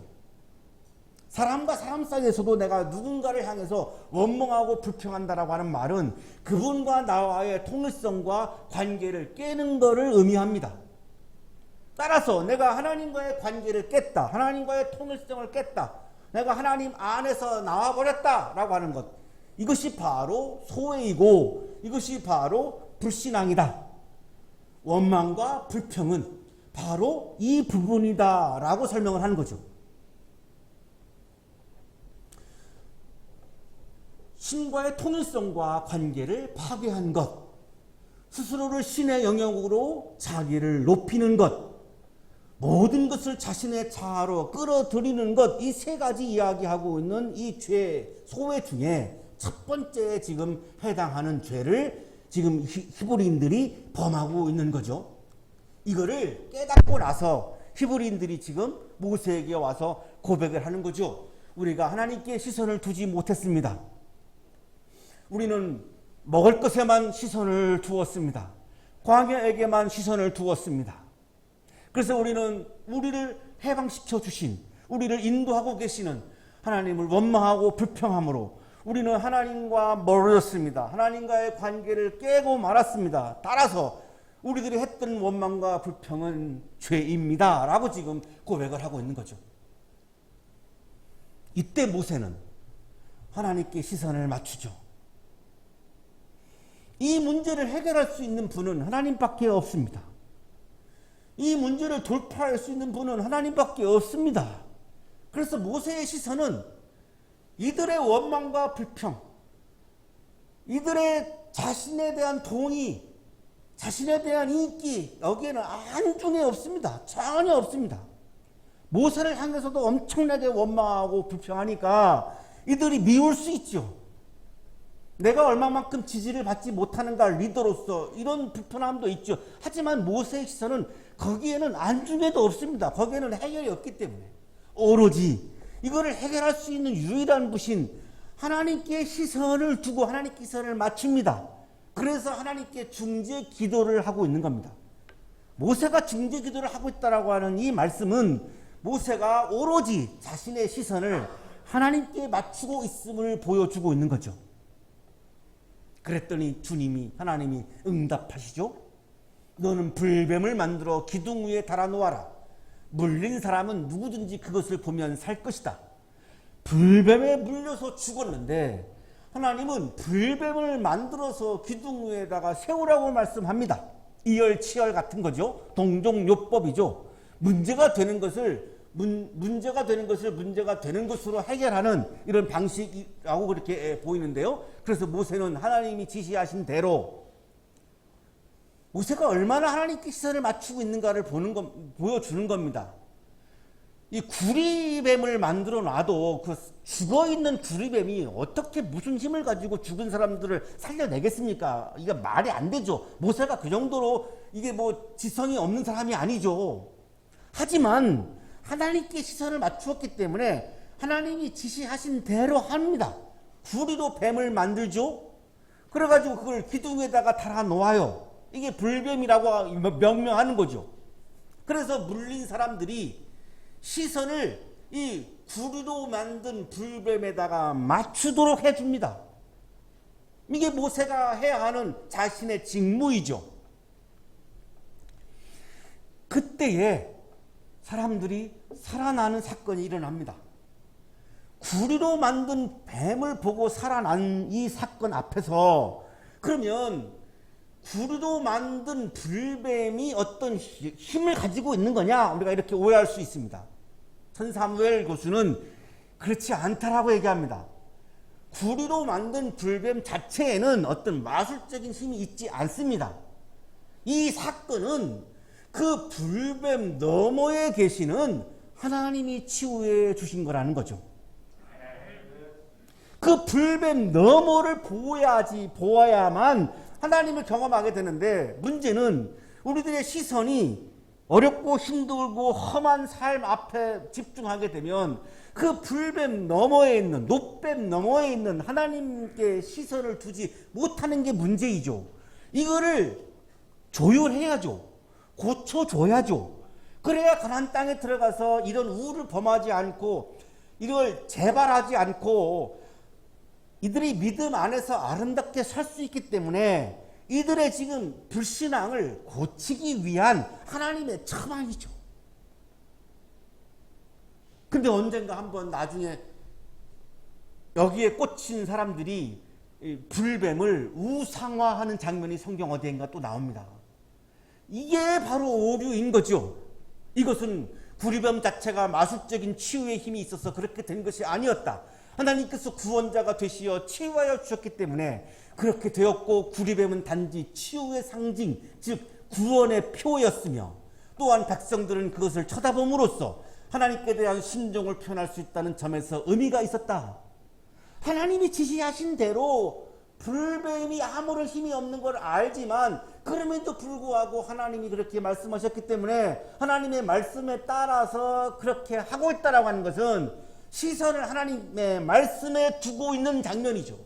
사람과 사람 사이에서도 내가 누군가를 향해서 원망하고 불평한다라고 하는 말은 그분과 나와의 통일성과 관계를 깨는 것을 의미합니다. 따라서 내가 하나님과의 관계를 깼다, 하나님과의 통일성을 깼다, 내가 하나님 안에서 나와버렸다라고 하는 것, 이것이 바로 소외이고 이것이 바로 불신앙이다. 원망과 불평은 바로 이 부분이다라고 설명을 하는 거죠. 신과의 통일성과 관계를 파괴한 것, 스스로를 신의 영역으로 자기를 높이는 것, 모든 것을 자신의 자아로 끌어들이는 것, 이 세 가지 이야기하고 있는 이 죄, 소외 중에 첫 번째에 지금 해당하는 죄를 지금 히브리인들이 범하고 있는 거죠. 이거를 깨닫고 나서 히브리인들이 지금 모세에게 와서 고백을 하는 거죠. 우리가 하나님께 시선을 두지 못했습니다. 우리는 먹을 것에만 시선을 두었습니다. 광야에게만 시선을 두었습니다. 그래서 우리는 우리를 해방시켜 주신, 우리를 인도하고 계시는 하나님을 원망하고 불평함으로 우리는 하나님과 멀어졌습니다. 하나님과의 관계를 깨고 말았습니다. 따라서 우리들이 했던 원망과 불평은 죄입니다 라고 지금 고백을 하고 있는 거죠. 이때 모세는 하나님께 시선을 맞추죠. 이 문제를 해결할 수 있는 분은 하나님밖에 없습니다. 이 문제를 돌파할 수 있는 분은 하나님밖에 없습니다. 그래서 모세의 시선은 이들의 원망과 불평, 이들의 자신에 대한 동의, 자신에 대한 인기, 여기에는 안중에 없습니다. 전혀 없습니다. 모세를 향해서도 엄청나게 원망하고 불평하니까 이들이 미울 수 있죠. 내가 얼마만큼 지지를 받지 못하는가, 리더로서 이런 불편함도 있죠. 하지만 모세의 시선은 거기에는 안중에도 없습니다. 거기에는 해결이 없기 때문에 오로지 이거를 해결할 수 있는 유일한 분신 하나님께 시선을 두고 하나님께 시선을 맞춥니다. 그래서 하나님께 중재 기도를 하고 있는 겁니다. 모세가 중재 기도를 하고 있다라고 하는 이 말씀은 모세가 오로지 자신의 시선을 하나님께 맞추고 있음을 보여주고 있는 거죠. 그랬더니 하나님이 응답하시죠. 너는 불뱀을 만들어 기둥 위에 달아놓아라. 물린 사람은 누구든지 그것을 보면 살 것이다. 불뱀에 물려서 죽었는데 하나님은 불뱀을 만들어서 기둥 위에다가 세우라고 말씀합니다. 이열치열 같은 거죠. 동종요법이죠. 문제가 되는 것을 문제가 되는 것으로 해결하는 이런 방식이라고 그렇게 보이는데요. 그래서 모세는 하나님이 지시하신 대로, 모세가 얼마나 하나님께 시선을 맞추고 있는가를 보여주는 겁니다. 이 구리뱀을 만들어 놔도 그 죽어있는 구리뱀이 어떻게 무슨 힘을 가지고 죽은 사람들을 살려내겠습니까? 이게 말이 안 되죠. 모세가 그 정도로 이게 뭐 지성이 없는 사람이 아니죠. 하지만 하나님께 시선을 맞추었기 때문에 하나님이 지시하신 대로 합니다. 구리로 뱀을 만들죠. 그래가지고 그걸 기둥에다가 달아 놓아요. 이게 불뱀이라고 명명하는 거죠. 그래서 물린 사람들이 시선을 이 구리로 만든 불뱀에다가 맞추도록 해줍니다. 이게 모세가 해야 하는 자신의 직무이죠. 그때에 사람들이 살아나는 사건이 일어납니다. 구리로 만든 뱀을 보고 살아난 이 사건 앞에서 그러면 구리로 만든 불뱀이 어떤 힘을 가지고 있는 거냐, 우리가 이렇게 오해할 수 있습니다. 천사무엘 교수는 그렇지 않다라고 얘기합니다. 구리로 만든 불뱀 자체에는 어떤 마술적인 힘이 있지 않습니다. 이 사건은 그 불뱀 너머에 계시는 하나님이 치유해 주신 거라는 거죠. 그 불뱀 너머를 보아야만 하나님을 경험하게 되는데, 문제는 우리들의 시선이 어렵고 힘들고 험한 삶 앞에 집중하게 되면 그 불뱀 너머에 있는, 노뱀 너머에 있는 하나님께 시선을 두지 못하는 게 문제이죠. 이거를 조율해야죠. 고쳐줘야죠. 그래야 가나안 땅에 들어가서 이런 우를 범하지 않고 이걸 재발하지 않고 이들이 믿음 안에서 아름답게 살 수 있기 때문에 이들의 지금 불신앙을 고치기 위한 하나님의 처방이죠. 근데 언젠가 한번 나중에 여기에 꽂힌 사람들이 이 불뱀을 우상화하는 장면이 성경 어디엔가 또 나옵니다. 이게 바로 오류인 거죠. 이것은 구리뱀 자체가 마술적인 치유의 힘이 있어서 그렇게 된 것이 아니었다. 하나님께서 구원자가 되시어 치유하여 주셨기 때문에 그렇게 되었고, 구리뱀은 단지 치유의 상징, 즉 구원의 표였으며, 또한 백성들은 그것을 쳐다봄으로써 하나님께 대한 순종을 표현할 수 있다는 점에서 의미가 있었다. 하나님이 지시하신 대로 불뱀이 아무런 힘이 없는 걸 알지만 그럼에도 불구하고 하나님이 그렇게 말씀하셨기 때문에 하나님의 말씀에 따라서 그렇게 하고 있다라고 하는 것은 시선을 하나님의 말씀에 두고 있는 장면이죠.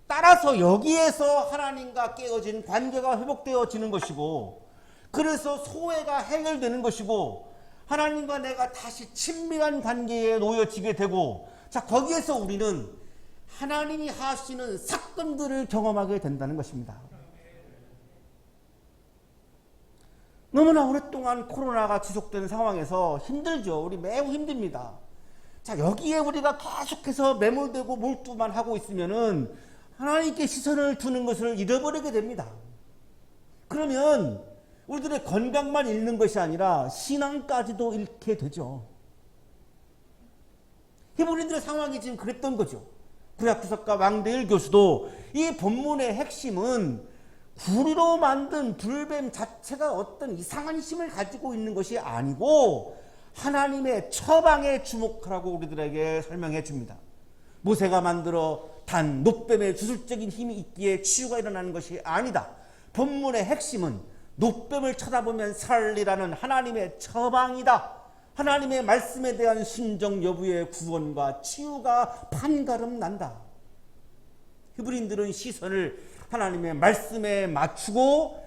따라서 여기에서 하나님과 깨어진 관계가 회복되어지는 것이고, 그래서 소외가 해결되는 것이고, 하나님과 내가 다시 친밀한 관계에 놓여지게 되고, 자, 거기에서 우리는 하나님이 하시는 사건들을 경험하게 된다는 것입니다. 너무나 오랫동안 코로나가 지속되는 상황에서 힘들죠. 우리 매우 힘듭니다. 자, 여기에 우리가 계속해서 매몰되고 몰두만 하고 있으면은 하나님께 시선을 두는 것을 잃어버리게 됩니다. 그러면 우리들의 건강만 잃는 것이 아니라 신앙까지도 잃게 되죠. 히브리인들의 상황이 지금 그랬던 거죠. 구약주석가 왕대일 교수도 이 본문의 핵심은 구리로 만든 불뱀 자체가 어떤 이상한 힘을 가지고 있는 것이 아니고 하나님의 처방에 주목하라고 우리들에게 설명해 줍니다. 모세가 만들어 단 놋뱀의 주술적인 힘이 있기에 치유가 일어나는 것이 아니다. 본문의 핵심은 놋뱀을 쳐다보면 살리라는 하나님의 처방이다. 하나님의 말씀에 대한 순종 여부의 구원과 치유가 판가름 난다. 히브리인들은 시선을 하나님의 말씀에 맞추고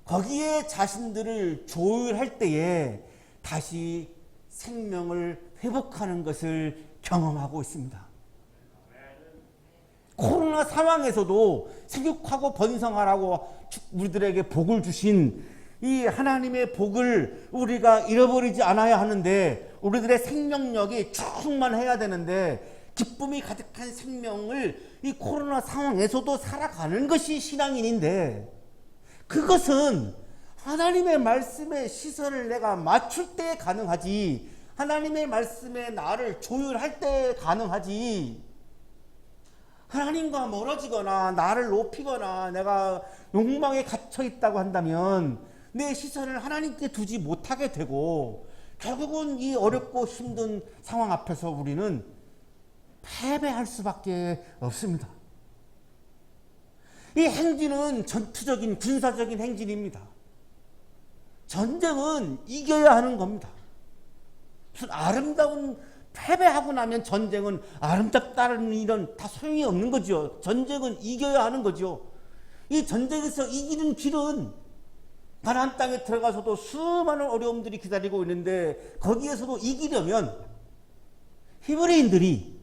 거기에 자신들을 조율할 때에 다시 생명을 회복하는 것을 경험하고 있습니다. 코로나 상황에서도 생육하고 번성하라고 우리들에게 복을 주신 이 하나님의 복을 우리가 잃어버리지 않아야 하는데, 우리들의 생명력이 충만해야 되는데, 기쁨이 가득한 생명을 이 코로나 상황에서도 살아가는 것이 신앙인인데, 그것은 하나님의 말씀에 시선을 내가 맞출 때 가능하지, 하나님의 말씀에 나를 조율할 때 가능하지, 하나님과 멀어지거나 나를 높이거나 내가 욕망에 갇혀 있다고 한다면 내 시선을 하나님께 두지 못하게 되고, 결국은 이 어렵고 힘든 상황 앞에서 우리는 패배할 수밖에 없습니다. 이 행진은 전투적인 군사적인 행진입니다. 전쟁은 이겨야 하는 겁니다. 무슨 아름다운, 패배하고 나면 전쟁은 아름답다는 이런 다 소용이 없는 거죠. 전쟁은 이겨야 하는 거죠. 이 전쟁에서 이기는 길은 가나안 땅에 들어가서도 수많은 어려움들이 기다리고 있는데, 거기에서도 이기려면 히브리인들이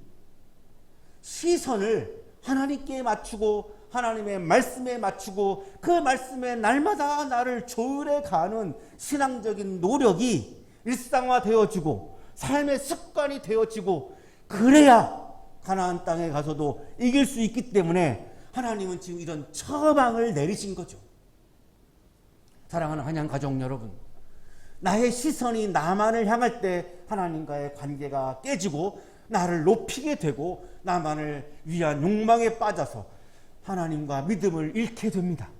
시선을 하나님께 맞추고 하나님의 말씀에 맞추고 그 말씀에 날마다 나를 조율해 가는 신앙적인 노력이 일상화되어지고 삶의 습관이 되어지고, 그래야 가나안 땅에 가서도 이길 수 있기 때문에 하나님은 지금 이런 처방을 내리신 거죠. 사랑하는 한양 가족 여러분, 나의 시선이 나만을 향할 때 하나님과의 관계가 깨지고 나를 높이게 되고 나만을 위한 욕망에 빠져서 하나님과 믿음을 잃게 됩니다.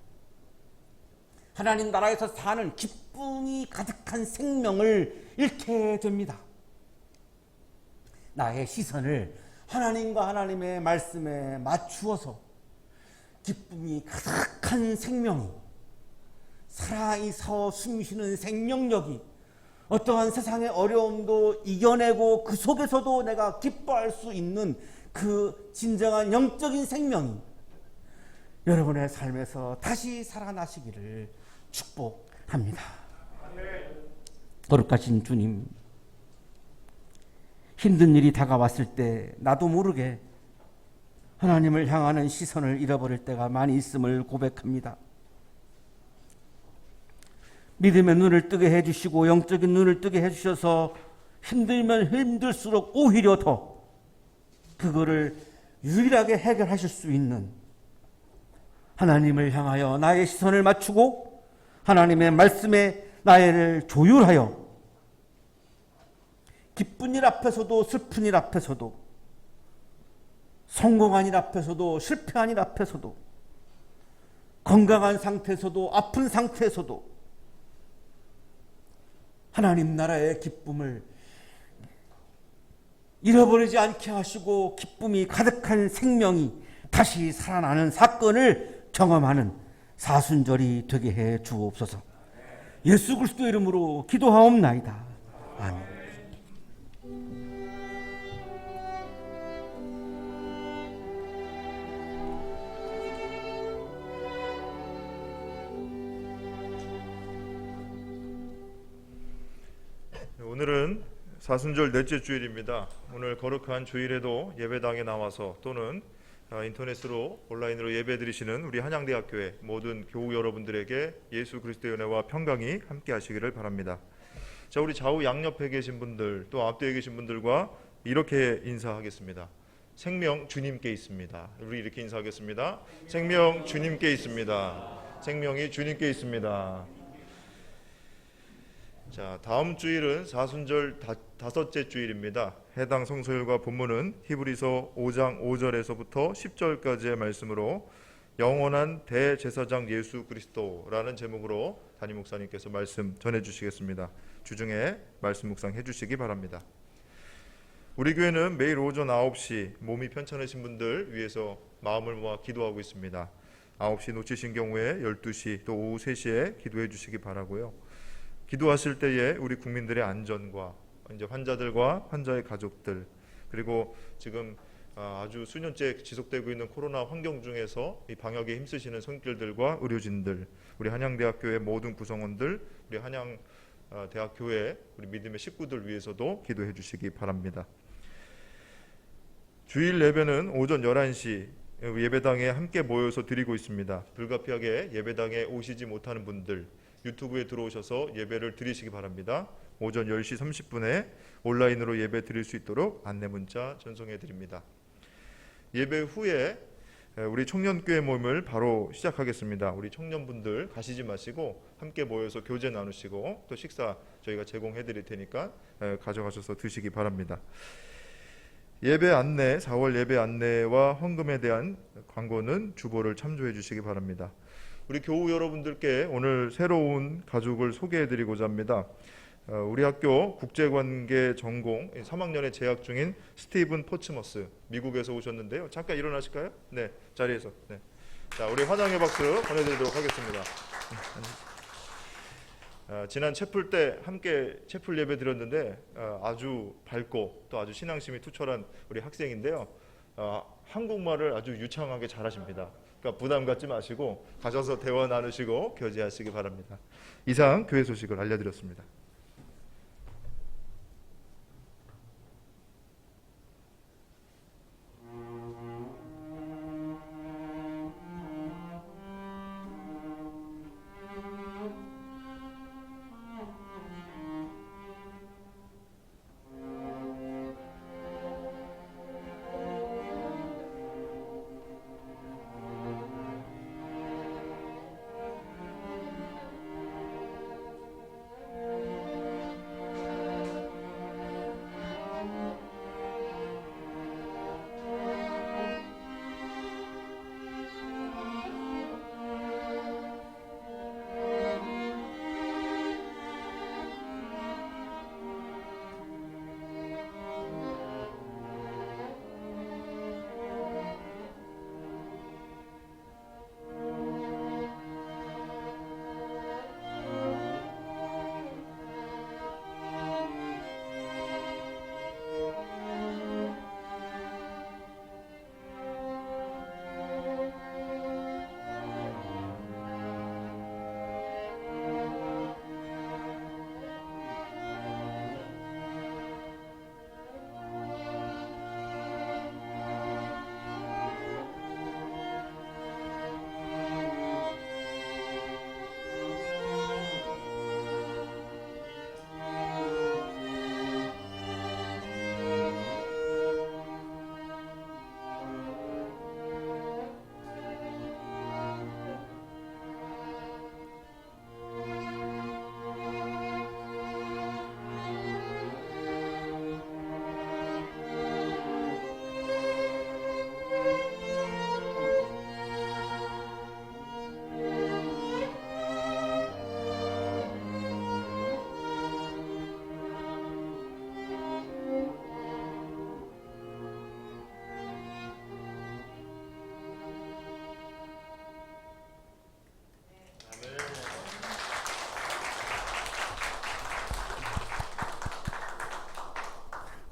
하나님 나라에서 사는 기쁨이 가득한 생명을 잃게 됩니다. 나의 시선을 하나님과 하나님의 말씀에 맞추어서 기쁨이 가득한 생명이, 살아있어 숨쉬는 생명력이, 어떠한 세상의 어려움도 이겨내고 그 속에서도 내가 기뻐할 수 있는 그 진정한 영적인 생명이 여러분의 삶에서 다시 살아나시기를 축복합니다. 거룩하신 주님, 힘든 일이 다가왔을 때 나도 모르게 하나님을 향하는 시선을 잃어버릴 때가 많이 있음을 고백합니다. 믿음의 눈을 뜨게 해주시고 영적인 눈을 뜨게 해주셔서 힘들면 힘들수록 오히려 더 그거를 유일하게 해결하실 수 있는 하나님을 향하여 나의 시선을 맞추고 하나님의 말씀에 나를 조율하여 기쁜 일 앞에서도 슬픈 일 앞에서도 성공한 일 앞에서도 실패한 일 앞에서도 건강한 상태에서도 아픈 상태에서도 하나님 나라의 기쁨을 잃어버리지 않게 하시고 기쁨이 가득한 생명이 다시 살아나는 사건을 경험하는 사순절이 되게 해 주옵소서. 예수 그리스도 이름으로 기도하옵나이다. 아멘. 오늘은 사순절 넷째 주일입니다. 오늘 거룩한 주일에도 예배당에 나와서 또는 인터넷으로 온라인으로 예배드리시는 우리 한양대학교의 모든 교우 여러분들에게 예수 그리스도의 은혜와 평강이 함께 하시기를 바랍니다. 자, 우리 좌우 양옆에 계신 분들 또 앞뒤에 계신 분들과 이렇게 인사하겠습니다. 생명 주님께 있습니다. 우리 이렇게 인사하겠습니다. 생명 주님께 있습니다. 생명이 주님께 있습니다. 자, 다음 주일은 사순절 다섯째 주일입니다. 해당 성서일과 본문은 히브리서 5장 5절에서부터 10절까지의 말씀으로 영원한 대제사장 예수 그리스도라는 제목으로 담임 목사님께서 말씀 전해주시겠습니다. 주중에 말씀 묵상해 주시기 바랍니다. 우리 교회는 매일 오전 9시 몸이 편찮으신 분들 위해서 마음을 모아 기도하고 있습니다. 9시 놓치신 경우에 12시 또 오후 3시에 기도해 주시기 바라고요. 기도하실 때에 우리 국민들의 안전과 이제 환자들과 환자의 가족들 그리고 지금 아주 수년째 지속되고 있는 코로나 환경 중에서 이 방역에 힘쓰시는 손길들과 의료진들, 우리 한양대학교의 모든 구성원들, 우리 한양대학교의 우리 믿음의 식구들 위해서도 기도해 주시기 바랍니다. 주일 예배는 오전 11시 예배당에 함께 모여서 드리고 있습니다. 불가피하게 예배당에 오시지 못하는 분들 유튜브에 들어오셔서 예배를 드리시기 바랍니다. 오전 10시 30분에 온라인으로 예배 드릴 수 있도록 안내 문자 전송해 드립니다. 예배 후에 우리 청년교회 모임을 바로 시작하겠습니다. 우리 청년분들 가시지 마시고 함께 모여서 교제 나누시고 또 식사 저희가 제공해 드릴 테니까 가져가셔서 드시기 바랍니다. 예배 안내, 4월 예배 안내와 헌금에 대한 광고는 주보를 참조해 주시기 바랍니다. 우리 교우 여러분들께 오늘 새로운 가족을 소개해드리고자 합니다. 우리 학교 국제관계 전공 3학년에 재학 중인 스티븐 포츠머스 미국에서 오셨는데요. 잠깐 일어나실까요? 네, 자리에서. 네. 자, 우리 환영의 박수 보내드리도록 하겠습니다. 지난 채플 때 함께 채플 예배 드렸는데 아주 밝고 또 아주 신앙심이 투철한 우리 학생인데요. 한국말을 아주 유창하게 잘하십니다. 그러니까 부담 갖지 마시고 가셔서 대화 나누시고 교제하시기 바랍니다. 이상 교회 소식을 알려드렸습니다.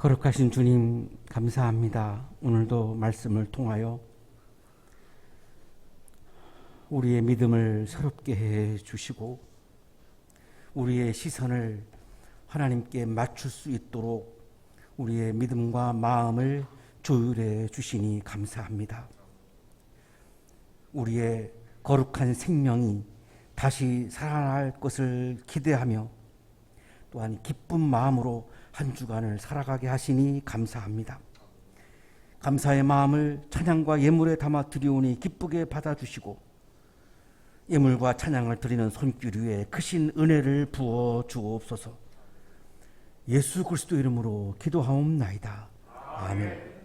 거룩하신 주님 감사합니다. 오늘도 말씀을 통하여 우리의 믿음을 새롭게 해 주시고 우리의 시선을 하나님께 맞출 수 있도록 우리의 믿음과 마음을 조율해 주시니 감사합니다. 우리의 거룩한 생명이 다시 살아날 것을 기대하며 또한 기쁜 마음으로 한 주간을 살아가게 하시니 감사합니다. 감사의 마음을 찬양과 예물에 담아 드리오니 기쁘게 받아주시고 예물과 찬양을 드리는 손길 위에 크신 은혜를 부어 주옵소서. 예수 그리스도 이름으로 기도하옵나이다. 아멘.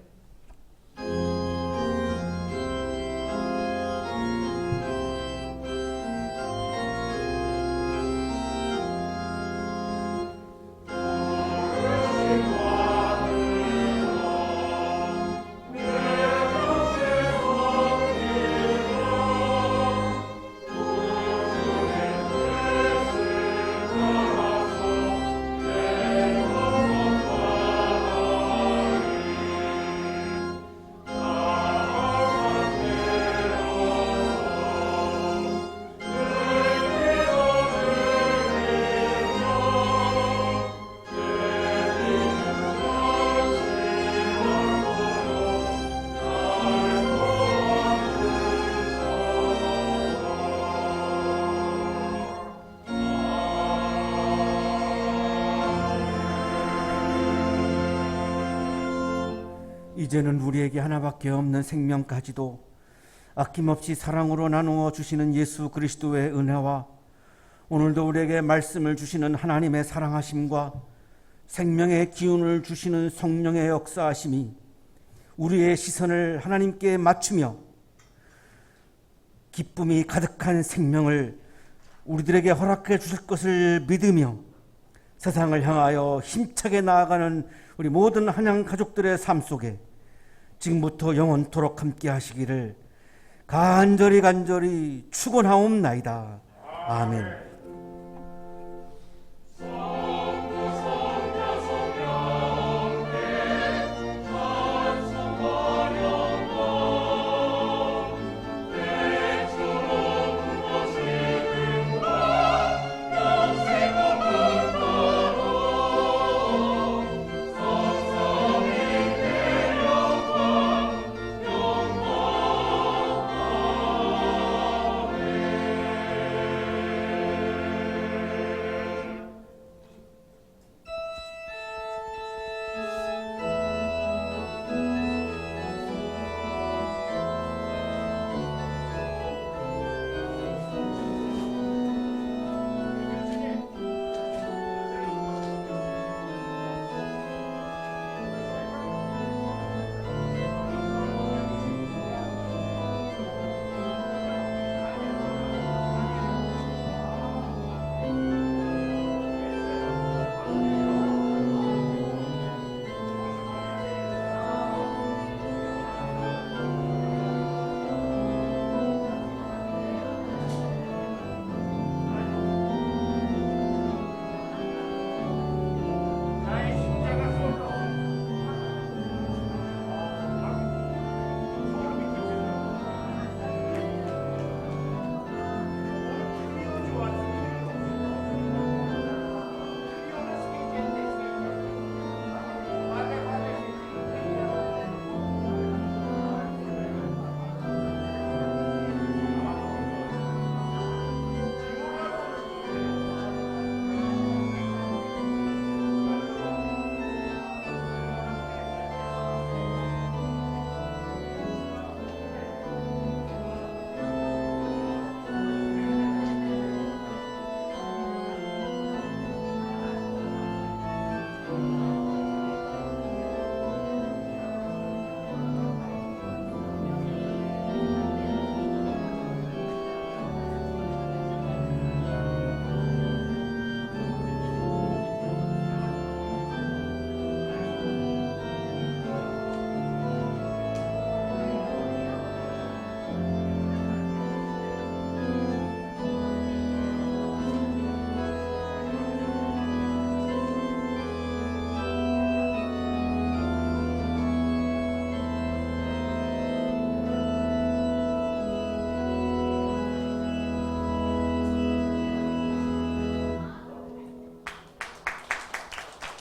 이제는 우리에게 하나밖에 없는 생명까지도 아낌없이 사랑으로 나누어 주시는 예수 그리스도의 은혜와 오늘도 우리에게 말씀을 주시는 하나님의 사랑하심과 생명의 기운을 주시는 성령의 역사하심이 우리의 시선을 하나님께 맞추며 기쁨이 가득한 생명을 우리들에게 허락해 주실 것을 믿으며 세상을 향하여 힘차게 나아가는 우리 모든 한양 가족들의 삶 속에 지금부터 영원토록 함께 하시기를 간절히 축원하옵나이다. 아멘.